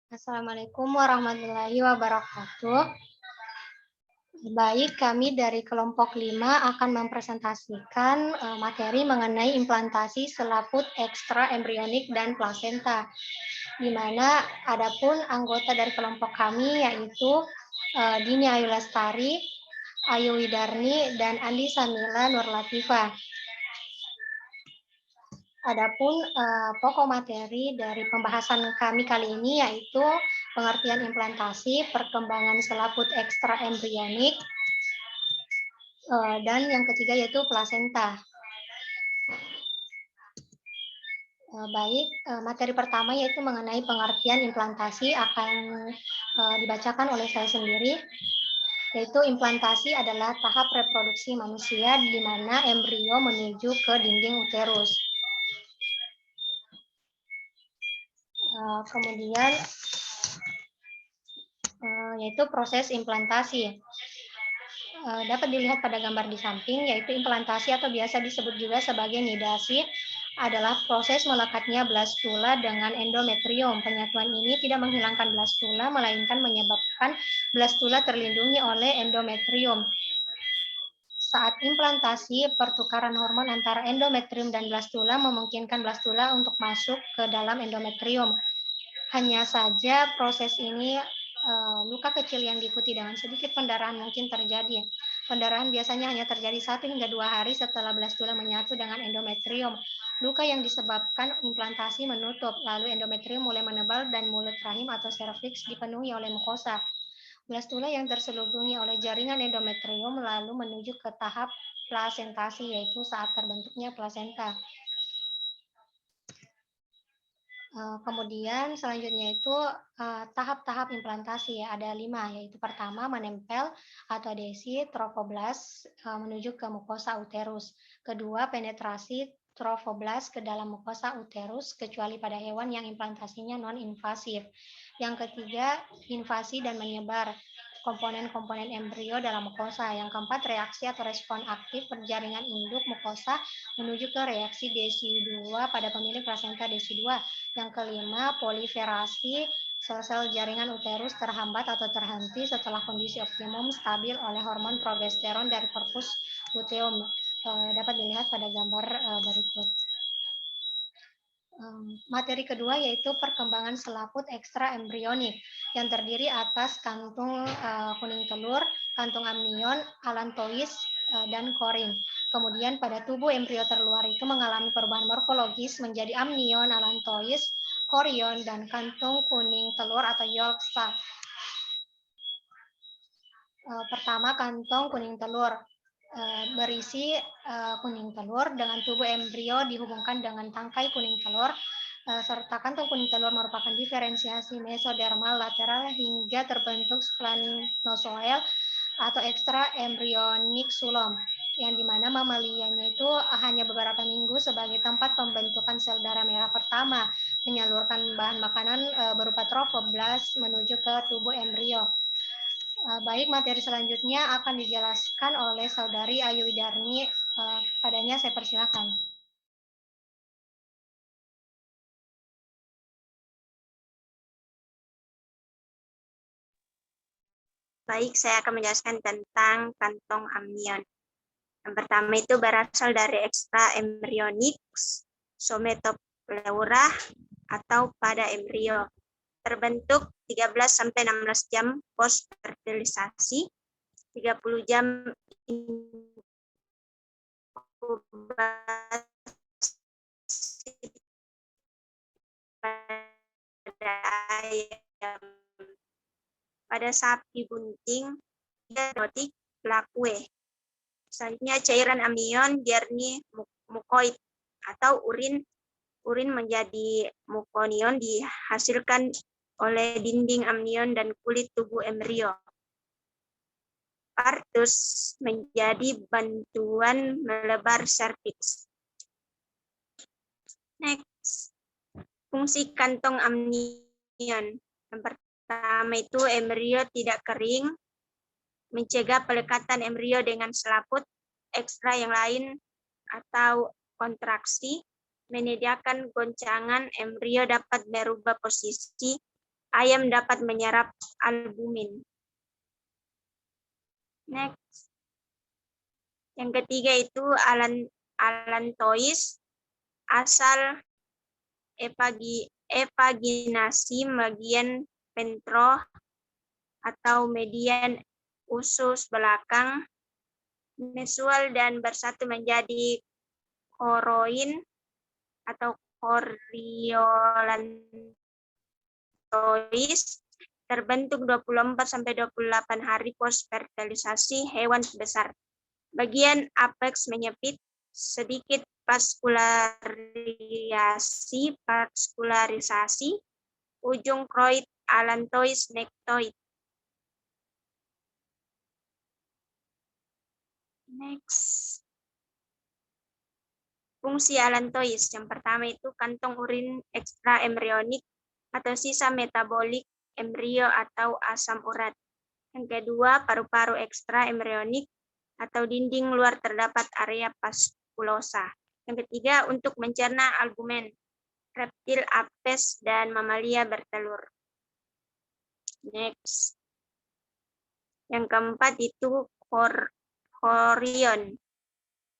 Assalamualaikum warahmatullahi wabarakatuh. Baik, kami dari kelompok 5 akan mempresentasikan materi mengenai implantasi selaput ekstra embrionik dan plasenta, di mana adapun anggota dari kelompok kami yaitu Dini Ayu Lestari, Ayu Widarni, dan Andi Samila Nurlatifah. Adapun pokok materi dari pembahasan kami kali ini yaitu pengertian implantasi, perkembangan selaput ekstra embrionik, dan yang ketiga yaitu plasenta. Baik, materi pertama yaitu mengenai pengertian implantasi akan dibacakan oleh saya sendiri, yaitu implantasi adalah tahap reproduksi manusia di mana embrio menuju ke dinding uterus. Kemudian yaitu proses implantasi. Dapat dilihat pada gambar di samping, yaitu implantasi atau biasa disebut juga sebagai nidasi adalah proses melekatnya blastula dengan endometrium. Penyatuan ini tidak menghilangkan blastula, melainkan menyebabkan blastula terlindungi oleh endometrium. Saat implantasi, pertukaran hormon antara endometrium dan blastula memungkinkan blastula untuk masuk ke dalam endometrium. Hanya saja proses ini luka kecil yang diikuti dengan sedikit pendarahan mungkin terjadi. Pendarahan biasanya hanya terjadi 1 hingga 2 hari setelah blastula menyatu dengan endometrium. Luka yang disebabkan implantasi menutup, lalu endometrium mulai menebal dan mulut rahim atau serviks dipenuhi oleh mukosa. Blastula yang terselubungi oleh jaringan endometrium lalu menuju ke tahap plasentasi, yaitu saat terbentuknya plasenta. Kemudian selanjutnya itu tahap-tahap implantasi ya, ada 5, yaitu pertama menempel atau adesi trofoblast menuju ke mukosa uterus. Kedua, penetrasi trofoblast ke dalam mukosa uterus kecuali pada hewan yang implantasinya non-invasif. Yang ketiga, invasi dan menyebar komponen-komponen embrio dalam mukosa. Yang keempat, reaksi atau respon aktif perjaringan induk mukosa menuju ke reaksi DESI2 pada pemilik plasenta DESI2. Yang kelima, proliferasi sel-sel jaringan uterus terhambat atau terhenti setelah kondisi optimum stabil oleh hormon progesteron dari korpus luteum. Dapat dilihat pada gambar berikut. Materi kedua yaitu perkembangan selaput ekstra embrionik yang terdiri atas kantung kuning telur, kantung amnion, allantois, dan korin. Kemudian pada tubuh embrio terluar itu mengalami perubahan morfologis menjadi amnion, allantois, korion, dan kantung kuning telur atau yolk sac. Pertama, kantong kuning telur berisi kuning telur dengan tubuh embrio dihubungkan dengan tangkai kuning telur, serta kantung kuning telur merupakan diferensiasi mesodermal lateral hingga terbentuk splenozoel atau ekstra embryonic xulom, yang dimana mamalianya itu hanya beberapa minggu sebagai tempat pembentukan sel darah merah pertama, menyalurkan bahan makanan berupa trofoblast menuju ke tubuh embrio. Baik, materi selanjutnya akan dijelaskan oleh Saudari Ayu Widarni. Padanya saya persilakan. Baik, saya akan menjelaskan tentang kantong amnion. Yang pertama itu berasal dari ekstra embrionik somatopleura atau pada embrio. Terbentuk 13-16 jam post fertilisasi, 30 jam pada ayam. Pada sapi bunting, notik lakue. Selanjutnya cairan amnion diarni mukoid atau urin menjadi mukonion dihasilkan oleh dinding amnion dan kulit tubuh embrio. Partus menjadi bantuan melebar serviks. Next, fungsi kantong amnion. Yang pertama itu embrio tidak kering, mencegah pelekatan embrio dengan selaput ekstra yang lain atau kontraksi, menyediakan goncangan embrio dapat merubah posisi ayam dapat menyerap albumin. Next. Yang ketiga itu allantois, asal epaginasi bagian ventro atau median usus belakang, mesual dan bersatu menjadi choroid atau choriolantois, terbentuk 24-28 hari postfertilisasi hewan besar. Bagian apeks menyempit, sedikit vaskularisasi, ujung kroid allantois nektoid. Next. Fungsi allantois. Yang pertama itu kantong urin ekstra embrionik atau sisa metabolik embrio atau asam urat. Yang kedua, paru-paru ekstra embrionik atau dinding luar terdapat area vaskulosa. Yang ketiga, untuk mencerna albumen. Reptil, apes, dan mamalia bertelur. Next. Yang keempat itu chorion.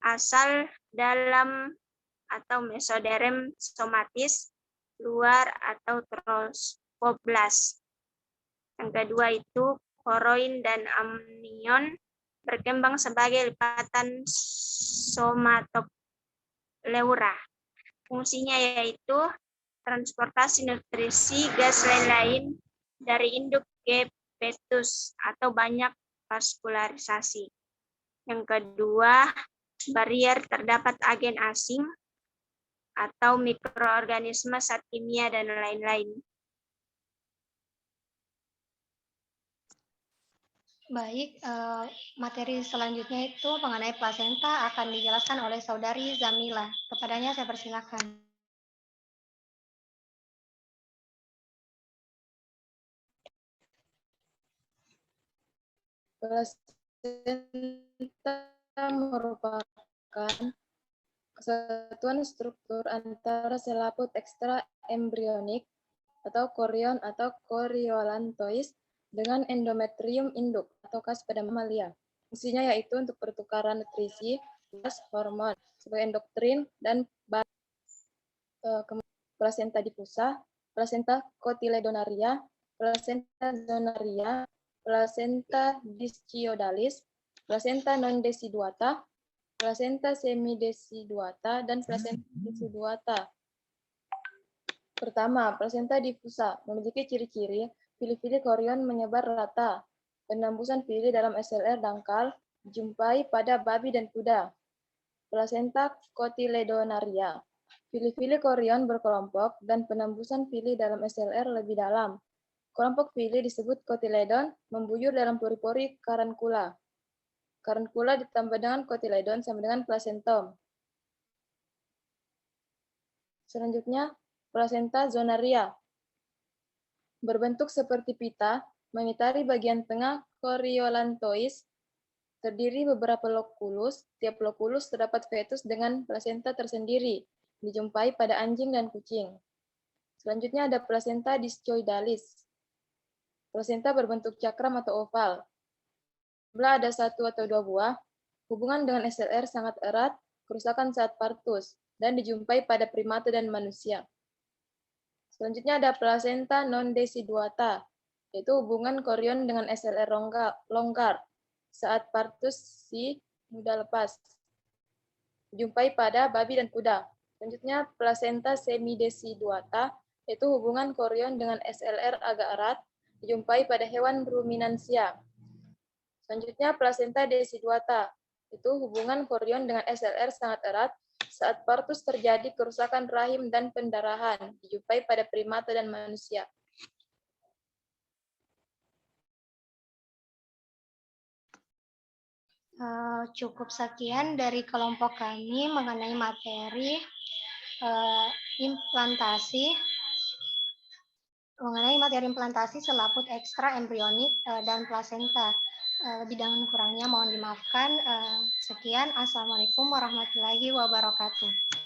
Asal dalam atau mesoderm somatis, luar atau trophoblas. Yang kedua itu choroid dan amnion berkembang sebagai lipatan somatopleura. Fungsinya yaitu transportasi nutrisi gas lain-lain dari induk ke fetus atau banyak vaskularisasi. Yang kedua, barier terdapat agen asing atau mikroorganisme zat kimia dan lain-lain. Baik, materi selanjutnya itu mengenai plasenta akan dijelaskan oleh Saudari Zamila. Kepadanya saya persilakan. Plasenta merupakan kesatuan struktur antara selaput ekstra embrionik atau chorion atau choriolantois dengan endometrium induk atau kas pada mamalia. Fungsinya yaitu untuk pertukaran nutrisi, gas, hormon sebagai endoktrin dan plasenta diffusa, plasenta cotyledonaria, plasenta zonaria, plasenta disciodalis, plasenta non deciduata, plasenta semideciduata, dan plasenta deciduata. Pertama, plasenta diffusa memiliki ciri-ciri pili-pili chorion menyebar rata. Penembusan pili dalam SLR dangkal dijumpai pada babi dan kuda. Plasenta cotyledonaria. Pili-pili chorion berkelompok dan penembusan pili dalam SLR lebih dalam. Kelompok pili disebut cotyledon membuyur dalam pori-pori karankula. Karankula ditambah dengan cotyledon sama dengan plasentom. Selanjutnya, plasenta zonaria. Berbentuk seperti pita, mengitari bagian tengah choriolantois, terdiri beberapa lokulus. Tiap lokulus terdapat fetus dengan plasenta tersendiri, dijumpai pada anjing dan kucing. Selanjutnya ada plasenta discoidalis. Plasenta berbentuk cakram atau oval. Bila ada 1 atau 2 buah, hubungan dengan SLR sangat erat, kerusakan saat partus, dan dijumpai pada primata dan manusia. Selanjutnya ada plasenta non deciduata, yaitu hubungan chorion dengan SLR longgar saat partus si muda lepas. Dijumpai pada babi dan kuda. Selanjutnya plasenta semideciduata, yaitu hubungan chorion dengan SLR agak erat, dijumpai pada hewan ruminansia. Selanjutnya plasenta deciduata, itu hubungan chorion dengan SLR sangat erat saat partus terjadi kerusakan rahim dan pendarahan, dijumpai pada primata dan manusia. Cukup sekian dari kelompok kami mengenai materi implantasi selaput ekstra embrionik dan plasenta. Lebih dan kurangnya mohon dimaafkan. Sekian, Assalamualaikum warahmatullahi wabarakatuh.